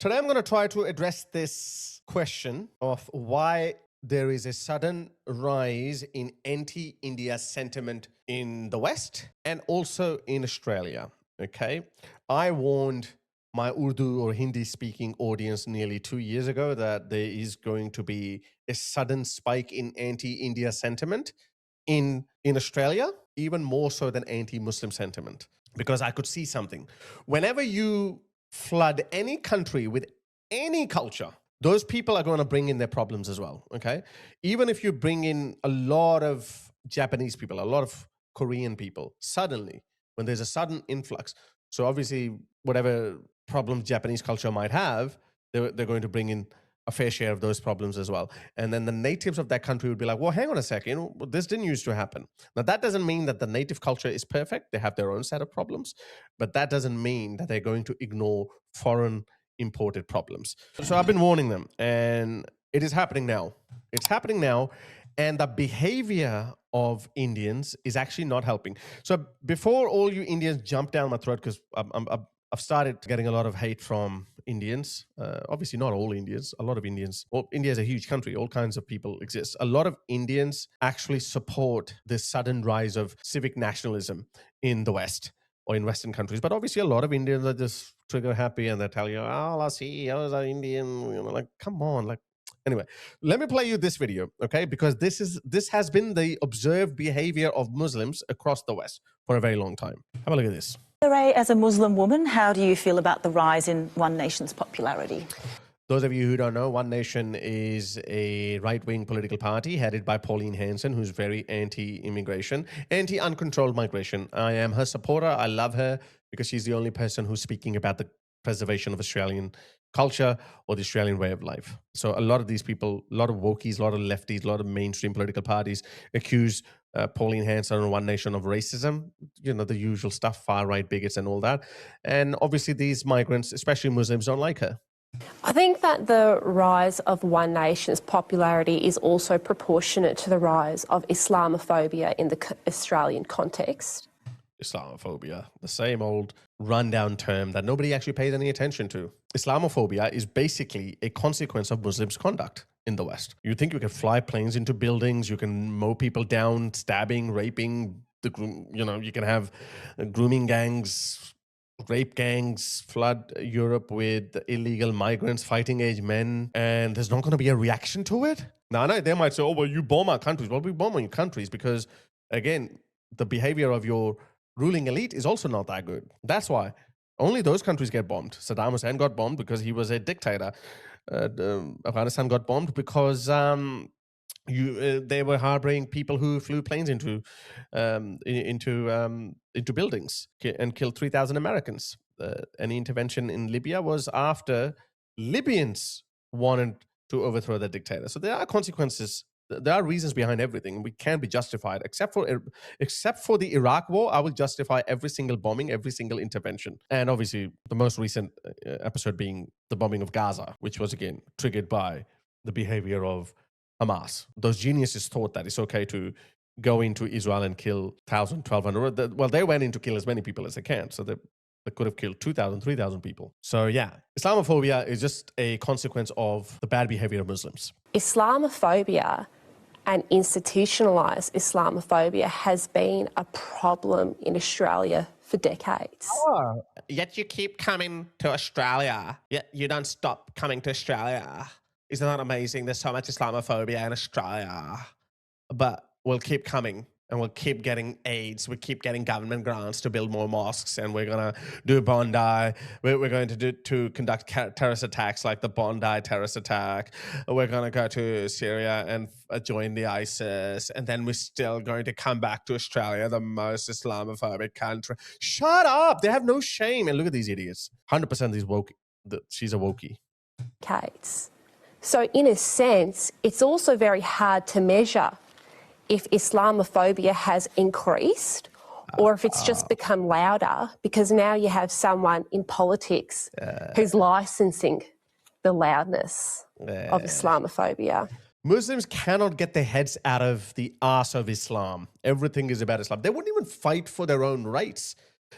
Today, I'm going to try to address this question of why there is a sudden rise in anti-India sentiment in the West and also in Australia. Okay. I warned my Urdu or Hindi speaking audience nearly 2 years ago that there is going to be a sudden spike in anti-India sentiment in Australia, even more so than anti-Muslim sentiment, because I could see something. Whenever you flood any country with any culture, those people are going to bring in their problems as well. Okay. Even if you bring in a lot of Japanese people, a lot of Korean people, suddenly, when there's a sudden influx, so obviously, whatever problems Japanese culture might have, they're going to bring in a fair share of those problems as well. And then the natives of that country would be like, well, hang on a second, this didn't used to happen. Now, that doesn't mean that the native culture is perfect. They have their own set of problems, but that doesn't mean that they're going to ignore foreign imported problems. So I've been warning them, and it is happening now. It's happening now. And the behavior of Indians is actually not helping. So before all you Indians jump down my throat, because I've started getting a lot of hate from Indians. Obviously, not all Indians. A lot of Indians. Well, India is a huge country. All kinds of people exist. A lot of Indians actually support this sudden rise of civic nationalism in the West or in Western countries. But obviously, a lot of Indians are just trigger happy and they tell you, oh, our CEOs are Indian. You know, like, come on, like. Anyway, let me play you this video, okay? Because this has been the observed behavior of Muslims across the West for a very long time. Have a look at this. Ray, as a Muslim woman, how do you feel about the rise in One Nation's popularity? Those of you who don't know, One Nation is a right-wing political party headed by Pauline Hanson, who's very anti-immigration, anti-uncontrolled migration. I am her supporter. I love her because she's the only person who's speaking about the preservation of Australian culture or the Australian way of life. So a lot of these people, a lot of wokies, a lot of lefties, a lot of mainstream political parties accuse Pauline Hanson and One Nation of racism, you know, the usual stuff, far-right bigots and all that. And obviously these migrants, especially Muslims, don't like her. I think that the rise of One Nation's popularity is also proportionate to the rise of Islamophobia in the Australian context. Islamophobia, the same old rundown term that nobody actually pays any attention to. Islamophobia is basically a consequence of Muslims' conduct in the West. You think you can fly planes into buildings, you can mow people down, stabbing, raping, you can have grooming gangs, rape gangs flood Europe with illegal migrants, fighting age men, and there's not going to be a reaction to it? Now, I know they might say, oh, well, you bomb our countries. Well, we bomb your countries because, again, the behavior of your ruling elite is also not that good. That's why only those countries get bombed. Saddam Hussein got bombed because he was a dictator. Afghanistan got bombed because they were harboring people who flew planes into buildings and killed 3,000 Americans. Any intervention in Libya was after Libyans wanted to overthrow the dictator. So there are consequences. There are reasons behind everything. We can't be justified, except for the Iraq war. I will justify every single bombing, every single intervention, and obviously the most recent episode being the bombing of Gaza, which was again triggered by the behavior of Hamas. Those geniuses thought that it's okay to go into Israel and kill 1,000, 1,200. Well, they went in to kill as many people as they can, so they could have killed 2,000, 3,000 people. So yeah, Islamophobia is just a consequence of the bad behavior of Muslims. Islamophobia and institutionalised Islamophobia has been a problem in Australia for decades. Oh, yet you keep coming to Australia. Yet you don't stop coming to Australia. Isn't that amazing? There's so much Islamophobia in Australia. But we'll keep coming. And we'll keep getting aids. We keep getting government grants to build more mosques, and we're gonna do Bondi. We're going to conduct terrorist attacks like the Bondi terrorist attack. We're gonna go to Syria and join the ISIS, and then we're still going to come back to Australia, the most Islamophobic country. Shut up! They have no shame. And look at these idiots. 100% these woke. She's a wokie. Decades. So in a sense, it's also very hard to measure if Islamophobia has increased or if it's just become louder, because now you have someone in politics who's licensing the loudness of Islamophobia. Muslims cannot get their heads out of the arse of Islam. Everything is about Islam. They wouldn't even fight for their own rights.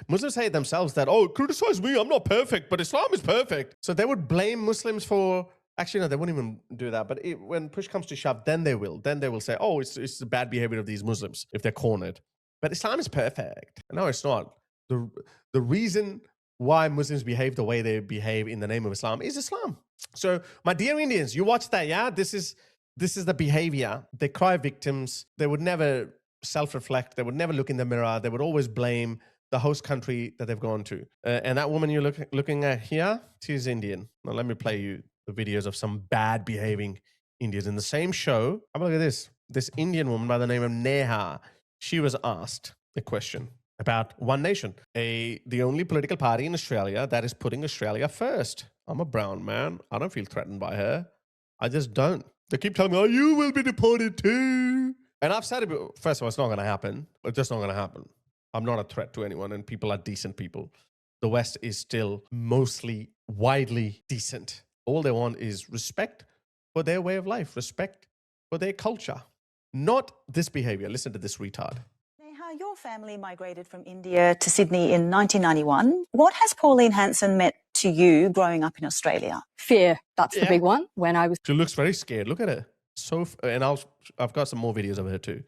Muslims say themselves that, oh, criticize me, I'm not perfect, but Islam is perfect. So they would blame Muslims for, actually, no, they wouldn't even do that. But when push comes to shove, then they will. Then they will say, oh, it's the bad behavior of these Muslims if they're cornered. But Islam is perfect. No, it's not. The reason why Muslims behave the way they behave in the name of Islam is Islam. So, my dear Indians, you watch that, yeah? This is the behavior. They cry victims. They would never self-reflect. They would never look in the mirror. They would always blame the host country that they've gone to. And that woman you're looking at here, she's Indian. Now, let me play you the videos of some bad behaving Indians in the same show. Have a look at this. This Indian woman by the name of Neha, she was asked a question about One Nation, the only political party in Australia that is putting Australia first. I'm a brown man. I don't feel threatened by her. I just don't. They keep telling me, oh, you will be deported too. And I've said it, first of all, it's not going to happen. It's just not going to happen. I'm not a threat to anyone, and people are decent people. The West is still mostly widely decent. All they want is respect for their way of life, respect for their culture, not this behavior. Listen to this retard. Neha, your family migrated from India to Sydney in 1991. What has Pauline Hanson meant to you growing up in Australia? Fear, that's the big one. When I was She looks very scared. Look at her. And I've got some more videos of her too.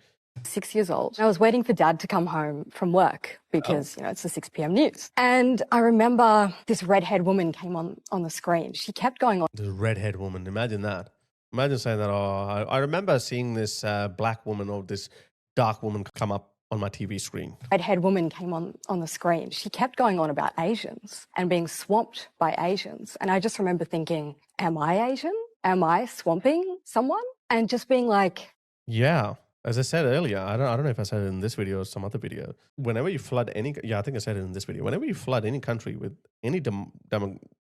6 years old, I was waiting for Dad to come home from work because, it's the 6 p.m. news. And I remember this redhead woman came on the screen. She kept going on. The redhead woman. Imagine that. Imagine saying that, oh, I remember seeing this black woman or this dark woman come up on my TV screen. Redhead woman came on the screen. She kept going on about Asians and being swamped by Asians. And I just remember thinking, am I Asian? Am I swamping someone? And just being like... Yeah. As I said earlier, I don't know if I said it in this video or some other video. Whenever you flood I think I said it in this video. Whenever you flood any country with any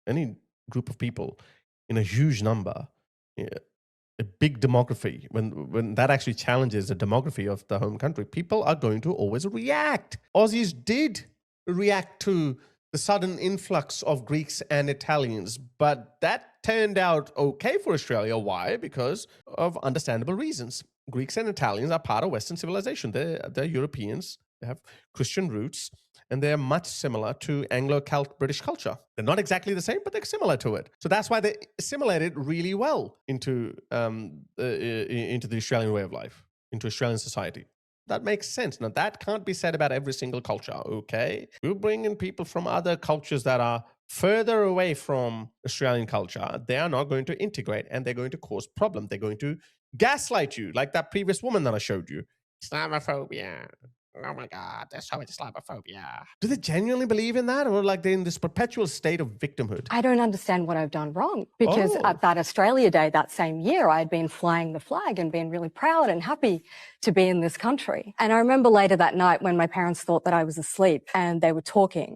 any group of people in a huge number, a big demography, when that actually challenges the demography of the home country, people are going to always react. Aussies did react to the sudden influx of Greeks and Italians, but that turned out okay for Australia. Why? Because of understandable reasons. Greeks and Italians are part of Western civilization. They're Europeans. They have Christian roots, and they're much similar to Anglo-Celt British culture. They're not exactly the same, but they're similar to it. So that's why they assimilated really well into the Australian way of life, into Australian society. That makes sense. Now, that can't be said about every single culture, okay? You bring in people from other cultures that are further away from Australian culture, they are not going to integrate, and they're going to cause problems. They're going to gaslight you, like that previous woman that I showed you. Islamophobia. Oh my God, there's so much Islamophobia. Do they genuinely believe in that, or like they're in this perpetual state of victimhood? I don't understand what I've done wrong, because at that Australia Day that same year, I had been flying the flag and been really proud and happy to be in this country. And I remember later that night when my parents thought that I was asleep, and they were talking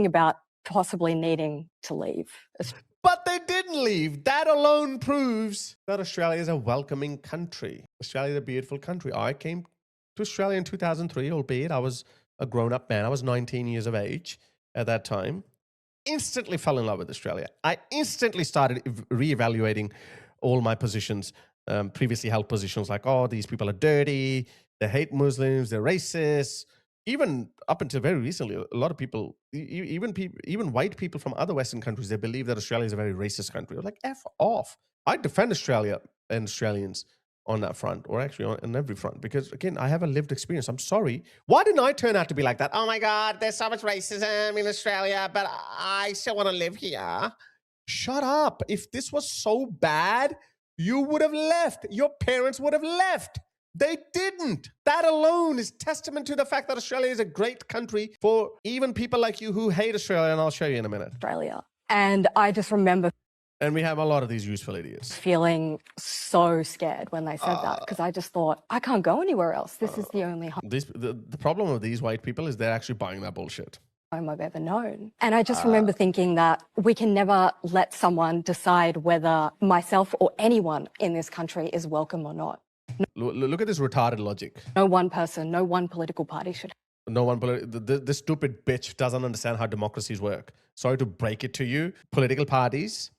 about possibly needing to leave. But they didn't leave. That alone proves that Australia is a welcoming country. Australia is a beautiful country. I came to Australia in 2003, albeit I was a grown-up man. I was 19 years of age at that time. Instantly fell in love with Australia. I instantly started reevaluating all my positions, previously held positions like, oh, these people are dirty, they hate Muslims, they're racist. Even up until very recently, a lot of people, even white people from other Western countries, they believe that Australia is a very racist country. I was like, F off. I defend Australia and Australians on that front, or actually on every front, because again, I have a lived experience. I'm sorry. Why didn't I turn out to be like that? Oh my God, there's so much racism in Australia, but I still want to live here. Shut up. If this was so bad, you would have left. Your parents would have left. They didn't. That alone is testament to the fact that Australia is a great country for even people like you who hate Australia, and I'll show you in a minute. Australia. And I just remember... And we have a lot of these useful idiots. Feeling so scared when they said that, because I just thought, I can't go anywhere else. This is the only home the problem with these white people is they're actually buying that bullshit. I've ever known. And I just remember thinking that we can never let someone decide whether myself or anyone in this country is welcome or not. Look at this retarded logic. No one person, no one political party should. No one, this stupid bitch doesn't understand how democracies work. Sorry to break it to you. Political parties,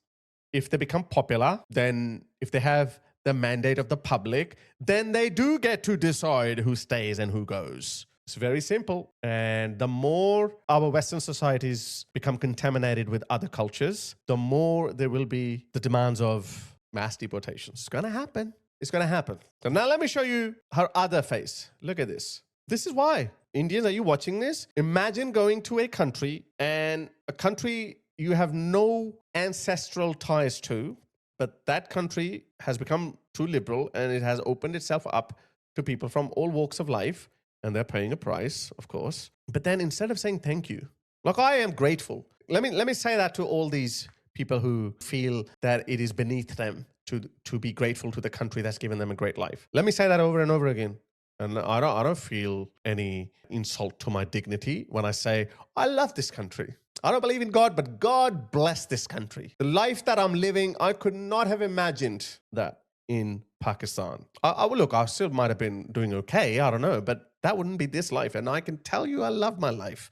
if they become popular, then if they have the mandate of the public, then they do get to decide who stays and who goes. It's very simple. And the more our Western societies become contaminated with other cultures, the more there will be the demands of mass deportations. It's going to happen. It's going to happen. So now let me show you her other face. Look at this. This is why. Indians, are you watching this? Imagine going to a country, and a country you have no ancestral ties to, but that country has become too liberal and it has opened itself up to people from all walks of life, and they're paying a price, of course. But then instead of saying thank you, like, I am grateful. Let me say that to all these people who feel that it is beneath them to be grateful to the country that's given them a great life. Let me say that over and over again. And I don't feel any insult to my dignity when I say, I love this country. I don't believe in God, but God bless this country. The life that I'm living, I could not have imagined that in Pakistan. I still might have been doing okay, I don't know, but that wouldn't be this life. And I can tell you I love my life.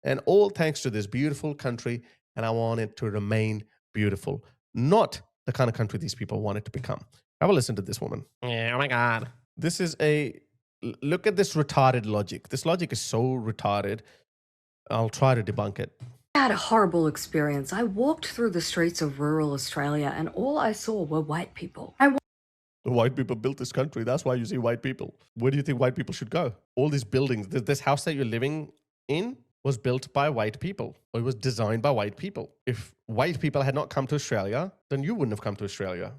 And all thanks to this beautiful country, and I want it to remain beautiful. Not the kind of country these people want it to become. Have a listen to this woman. Yeah, oh my God. This is look at this retarded logic. This logic is so retarded. I'll try to debunk it. I had a horrible experience. I walked through the streets of rural Australia and all I saw were white people. The white people built this country. That's why you see white people. Where do you think white people should go? All these buildings, this house that you're living in was built by white people. Or it was designed by white people. If white people had not come to Australia, then you wouldn't have come to Australia.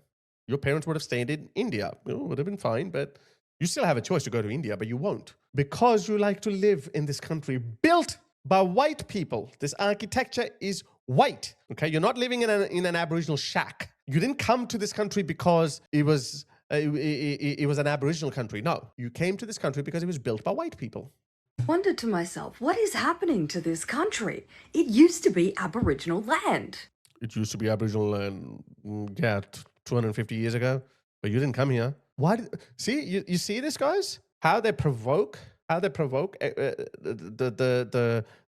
Your parents would have stayed in India. It would have been fine, but you still have a choice to go to India, but you won't. Because you like to live in this country built by white people. This architecture is white, okay? You're not living in an Aboriginal shack. You didn't come to this country because it was an Aboriginal country. No, you came to this country because it was built by white people. I wondered to myself, what is happening to this country? It used to be Aboriginal land. It used to be Aboriginal land, 250 years ago, but you didn't come here. Why? You see this, guys? How they provoke the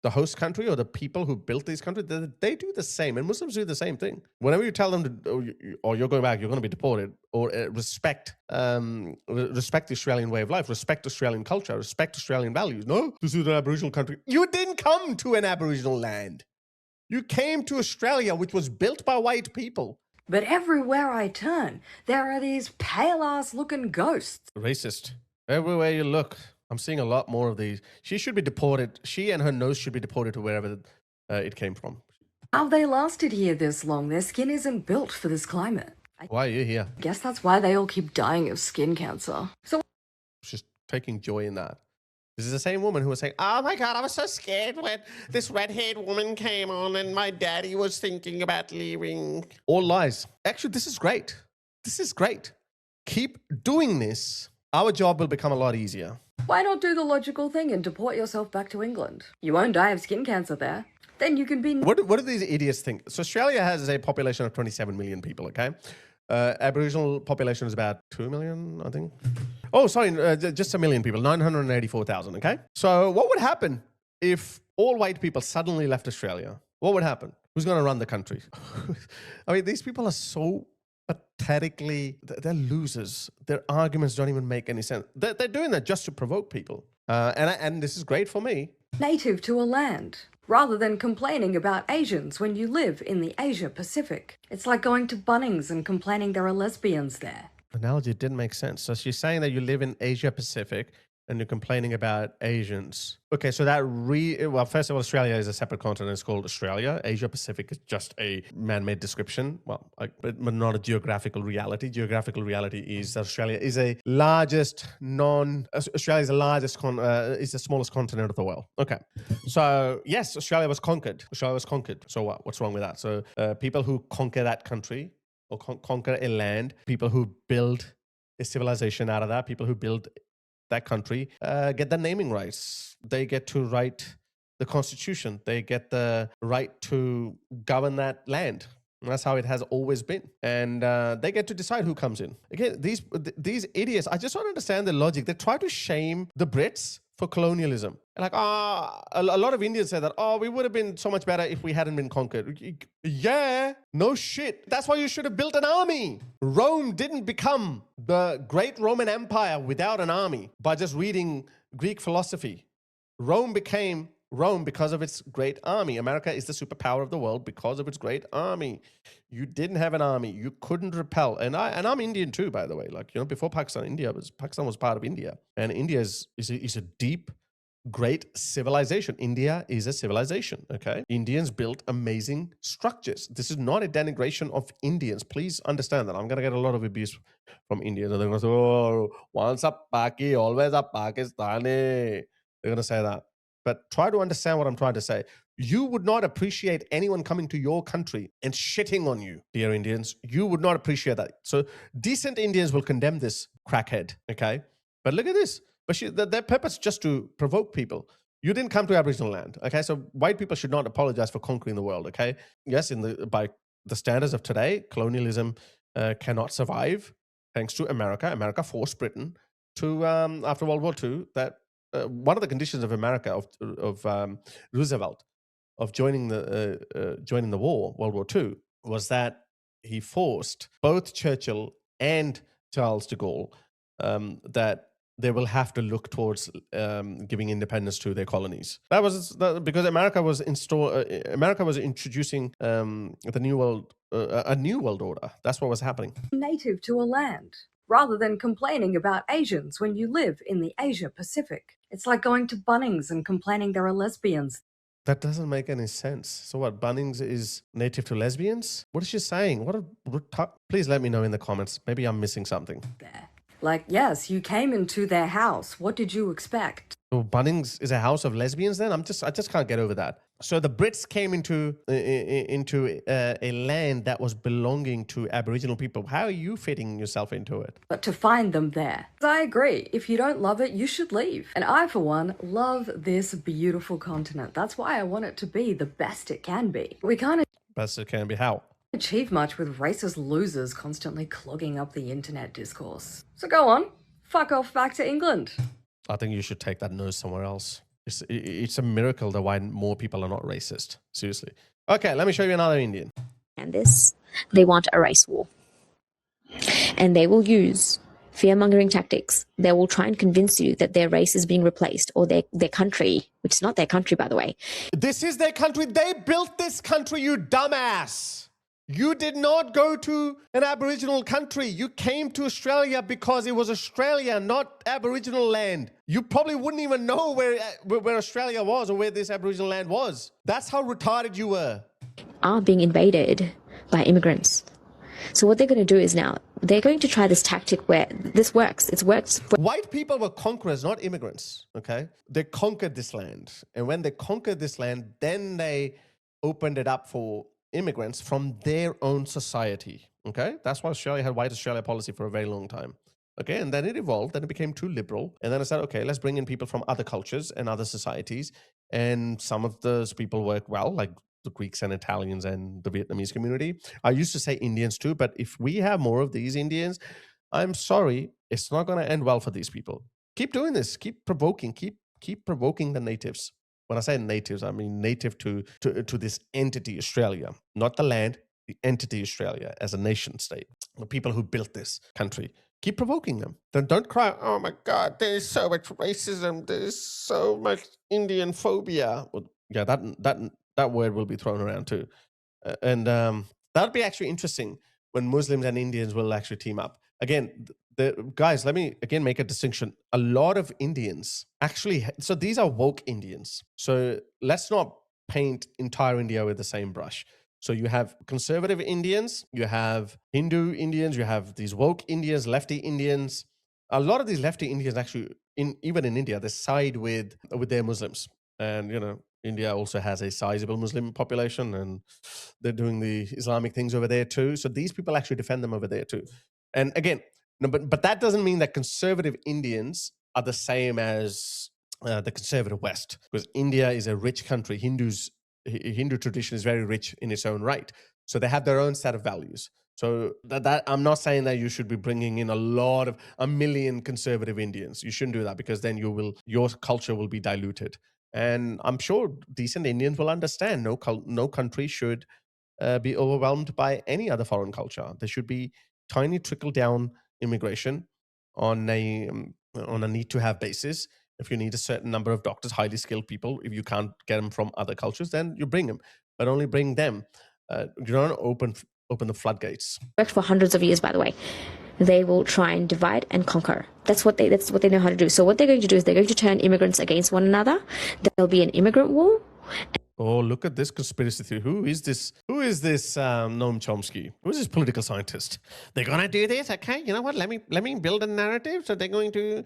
host country or the people who built these countries. They do the same, and Muslims do the same thing. Whenever you tell them you're going back, you're going to be deported, or respect the Australian way of life, respect Australian culture, respect Australian values. No, this is an Aboriginal country. You didn't come to an Aboriginal land. You came to Australia, which was built by white people. But everywhere I turn, there are these pale-ass looking ghosts. Racist. Everywhere you look, I'm seeing a lot more of these. She should be deported. She and her nose should be deported to wherever it came from. How they lasted here this long? Their skin isn't built for this climate. Why are you here? I guess that's why they all keep dying of skin cancer. So She's taking joy in that. This is the same woman who was saying, oh my God, I was so scared when this red-haired woman came on and my daddy was thinking about leaving. All lies. Actually, this is great. This is great. Keep doing this. Our job will become a lot easier. why not do the logical thing and deport yourself back to England? You won't die of skin cancer there. Then you can be... What do these idiots think? So Australia has a population of 27 million people, okay? Aboriginal population is about 2 million, I think. Oh, sorry, just a million people, 984,000, okay? So what would happen if all white people suddenly left Australia? What would happen? Who's going to run the country? I mean, these people are so pathetically, they're losers. Their arguments don't even make any sense. They're doing that just to provoke people. And this is great for me. Native to a land, rather than complaining about Asians when you live in the Asia Pacific. It's like going to Bunnings and complaining there are lesbians there. Analogy didn't make sense. So she's saying that you live in Asia Pacific and you're complaining about Asians. Okay, so that well, first of all, Australia is a separate continent. It's called Australia. Asia Pacific is just a man-made description. Well, but not a geographical reality. Geographical reality is that Australia is Australia is is the smallest continent of the world. Okay, so yes, Australia was conquered. Australia was conquered. So what? What's wrong with that? So people who conquer that country or conquer a land, people who build a civilization out of that, people who build that country get the naming rights. They get to write the constitution. They get the right to govern that land. And that's how it has always been. And they get to decide who comes in. Again, these idiots, I just don't understand the logic. They try to shame the Brits for colonialism. Like, a lot of Indians say that, we would have been so much better if we hadn't been conquered. Yeah, no shit. That's why you should have built an army. Rome didn't become the great Roman Empire without an army by just reading Greek philosophy. Rome became Rome because of its great army. America is the superpower of the world because of its great army. You didn't have an army. You couldn't repel. And I'm Indian too, by the way. Like, you know, before Pakistan was part of India. And India is a deep, great civilization. India is a civilization, okay? Indians built amazing structures. This is not a denigration of Indians. Please understand that. I'm going to get a lot of abuse from Indians. They're going to say, oh, once a Paki, always a Pakistani. They're going to say that. But try to understand what I'm trying to say. You would not appreciate anyone coming to your country and shitting on you, dear Indians. You would not appreciate that. So decent Indians will condemn this crackhead, okay? But look at this. But their purpose is just to provoke people. You didn't come to Aboriginal land, okay? So white people should not apologize for conquering the world, okay? Yes, by the standards of today, colonialism cannot survive thanks to America. America forced Britain to, after World War II, that one of the conditions of America, of Roosevelt, of joining the war, World War II, was that he forced both Churchill and Charles de Gaulle that they will have to look towards giving independence to their colonies. That was because America was introducing the new world, a new world order. That's what was happening. Native to a land, rather than complaining about Asians when you live in the Asia Pacific. It's like going to Bunnings and complaining there are lesbians That doesn't make any sense. So what, Bunnings is native to lesbians? What is she saying? Please let me know in the comments. Maybe I'm missing something. there. Like, yes, you came into their house. What did you expect? So Bunnings is a house of lesbians then? I just can't get over that. So the Brits came into a land that was belonging to Aboriginal people. How are you fitting yourself into it? But to find them there. I agree. If you don't love it, you should leave. And I, for one, love this beautiful continent. That's why I want it to be the best it can be. We can't Best it can be. How? achieve much with racist losers constantly clogging up the internet discourse. So go on, fuck off back to England. I think you should take that nose somewhere else. It's a miracle that why more people are not racist. Seriously. Okay, let me show you another Indian. And this, they want a race war. And they will use fear-mongering tactics. They will try and convince you that their race is being replaced, or their country, which is not their country, by the way. This is their country. They built this country, you dumbass. You did not go to an Aboriginal country. You came to Australia because it was Australia, not Aboriginal land. You probably wouldn't even know where Australia was or where this Aboriginal land was. That's how retarded you were. Are being invaded by immigrants. So what they're going to do is now, they're going to try this tactic where this works. It's worked. White people were conquerors, not immigrants, okay? They conquered this land. And when they conquered this land, then they opened it up for immigrants from their own society, okay? That's why Australia had white Australia policy for a very long time, okay? And then it evolved, then it became too liberal. And then I said, okay, let's bring in people from other cultures and other societies. And some of those people worked well, like the Greeks and Italians and the Vietnamese community. I used to say Indians too, but if we have more of these Indians, I'm sorry, it's not going to end well for these people. Keep doing this. Keep provoking. Keep provoking the natives. When I say natives, I mean native to this entity, Australia, not the land, the entity Australia as a nation state. The people who built this country. Keep provoking them. Then don't cry, oh my God, there's so much racism, there's so much Indian phobia. Well, yeah, that word will be thrown around too. And that'll be actually interesting when Muslims and Indians will actually team up. Again, guys, let me again make a distinction. A lot of Indians actually, so these are woke Indians. So let's not paint entire India with the same brush. So you have conservative Indians, you have Hindu Indians, you have these woke Indians, lefty Indians. A lot of these lefty Indians actually, even in India, they side with their Muslims. And, you know, India also has a sizable Muslim population and they're doing the Islamic things over there too. So these people actually defend them over there too. And again, no, but that doesn't mean that conservative Indians are the same as the conservative West, because India is a rich country. Hindu tradition is very rich in its own right. So they have their own set of values. So that I'm not saying that you should be bringing in a million conservative Indians. You shouldn't do that, because then your culture will be diluted. And I'm sure decent Indians will understand no country should be overwhelmed by any other foreign culture. There should be tiny trickle down immigration on a need to have basis, If you need a certain number of doctors, highly skilled people, if you can't get them from other cultures, then you bring them, but only bring them. You don't open the floodgates. Worked for hundreds of years, by the way. They will try and divide and conquer. That's what they know how to do. So what they're going to do is they're going to turn immigrants against one another. There'll be an immigrant war. Oh, look at this conspiracy theory. Who is this Noam Chomsky? Who is this political scientist? They're going to do this? Okay, you know what? Let me build a narrative. So they're going to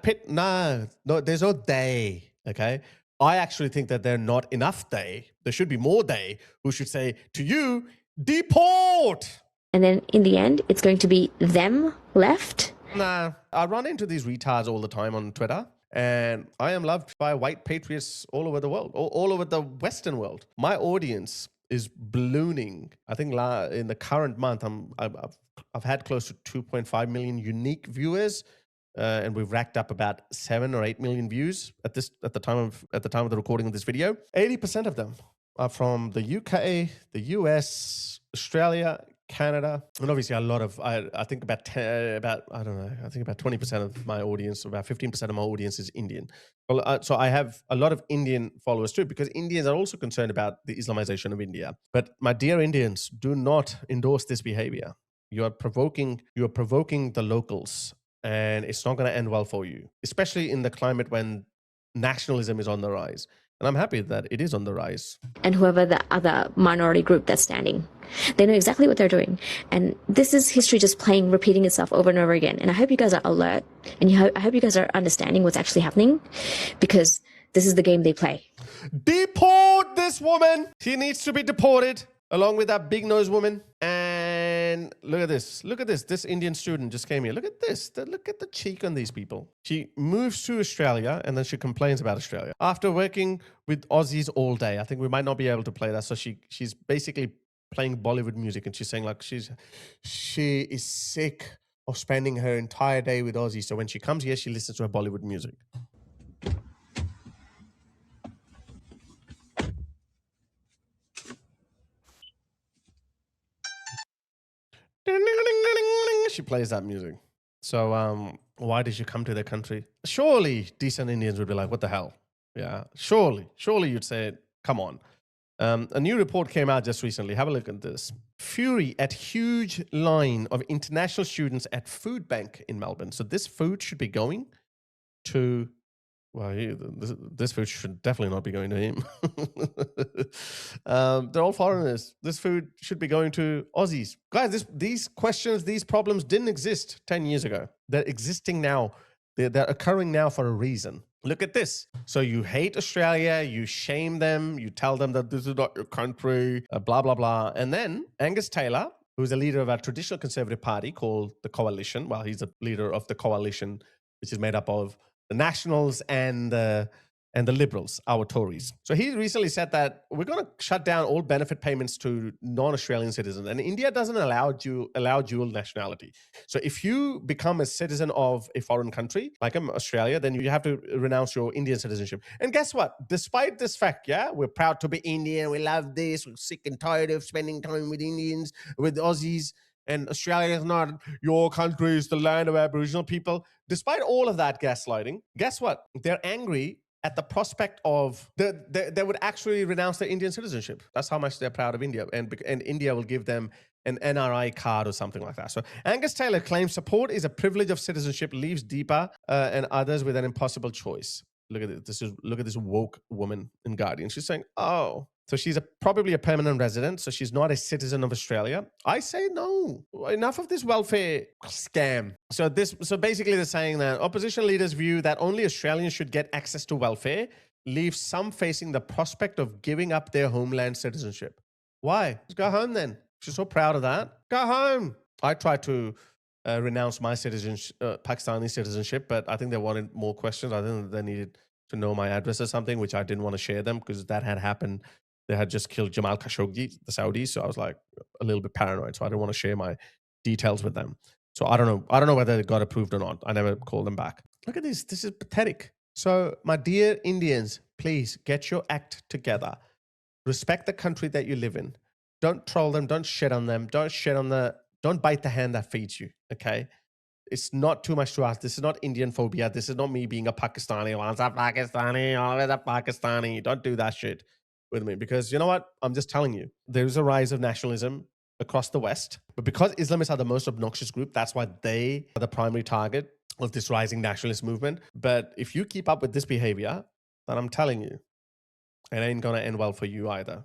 pit. No, there's no they, okay? I actually think that there are not enough they. There should be more they who should say to you, deport. And then in the end, it's going to be them left. Nah, I run into these retards all the time on Twitter. And I am loved by white patriots all over the world, all over the Western world. My audience is ballooning. I think in the current month, I've had close to 2.5 million unique viewers, and we've racked up about 7 or 8 million views at the time of the recording of this video. 80% of them are from the UK, the US, Australia, Canada, and obviously a lot of, I think about 20% of my audience, about 15% of my audience is Indian. Well, so I have a lot of Indian followers too, because Indians are also concerned about the Islamization of India. But my dear Indians, do not endorse this behavior. You are provoking the locals, and it's not going to end well for you, especially in the climate when nationalism is on the rise. And I'm happy that it is on the rise. And whoever the other minority group that's standing, they know exactly what they're doing. And this is history just repeating itself over and over again. And I hope you guys are alert, and I hope you guys are understanding what's actually happening, because this is the game they play. Deport this woman. She needs to be deported, along with that big nose woman. And look at this. This Indian student just came here. Look at this. Look at the cheek on these people. She moves to Australia and then she complains about Australia. After working with Aussies all day, I think we might not be able to play that. So she's basically playing Bollywood music, and she's saying like she is sick of spending her entire day with Aussies. So when she comes here, she listens to her Bollywood music. She plays that music. So why did you come to their country? Surely decent Indians would be like, what the hell? Yeah, surely you'd say, come on. A new report came out just recently. Have a look at this. Fury at huge line of international students at food bank in Melbourne. So this food should be going to, well, this food should definitely not be going to him. They're all foreigners. This food should be going to Aussies. Guys, these questions, these problems didn't exist 10 years ago. They're existing now. They're occurring now for a reason. Look at this. So you hate Australia, you shame them, you tell them that this is not your country, blah, blah, blah. And then Angus Taylor, who's a leader of a traditional Conservative party called the Coalition. Well, he's the leader of the Coalition, which is made up of the Nationals and the Liberals, our Tories. So he recently said that we're going to shut down all benefit payments to non-Australian citizens. And India doesn't allow dual nationality. So if you become a citizen of a foreign country, like Australia, then you have to renounce your Indian citizenship. And guess what? Despite this fact, yeah, we're proud to be Indian. We love this. We're sick and tired of spending time with Indians, with Aussies. And Australia is not your country, it's the land of Aboriginal people. Despite all of that gaslighting, guess what? They're angry at the prospect of they would actually renounce their Indian citizenship. That's how much they're proud of India. And India will give them an NRI card or something like that. So Angus Taylor claims support is a privilege of citizenship, leaves Deepa and others with an impossible choice. Look at this. Look at this woke woman in Guardian. She's saying, oh, so she's probably a permanent resident, so she's not a citizen of Australia. I say no. Enough of this welfare scam. So basically they're saying that opposition leaders view that only Australians should get access to welfare, leaves some facing the prospect of giving up their homeland citizenship. Why? Just go home then. She's so proud of that. Go home. I tried to renounce my Pakistani citizenship, but I think they wanted more questions. I think they needed to know my address or something, which I didn't want to share them because that had happened. They had just killed Jamal Khashoggi, the Saudis. So I was like a little bit paranoid. So I didn't want to share my details with them. So I don't know whether it got approved or not. I never called them back. Look at this. This is pathetic. So my dear Indians, please get your act together. Respect the country that you live in. Don't troll them. Don't shit on them. Don't bite the hand that feeds you. Okay. It's not too much to ask. This is not Indian phobia. This is not me being a Pakistani. Once a Pakistani, always a Pakistani. Don't do that shit with me, because you know what? I'm just telling you, there is a rise of nationalism across the West. But because Islamists are the most obnoxious group, that's why they are the primary target of this rising nationalist movement. But if you keep up with this behavior, then I'm telling you, it ain't going to end well for you either.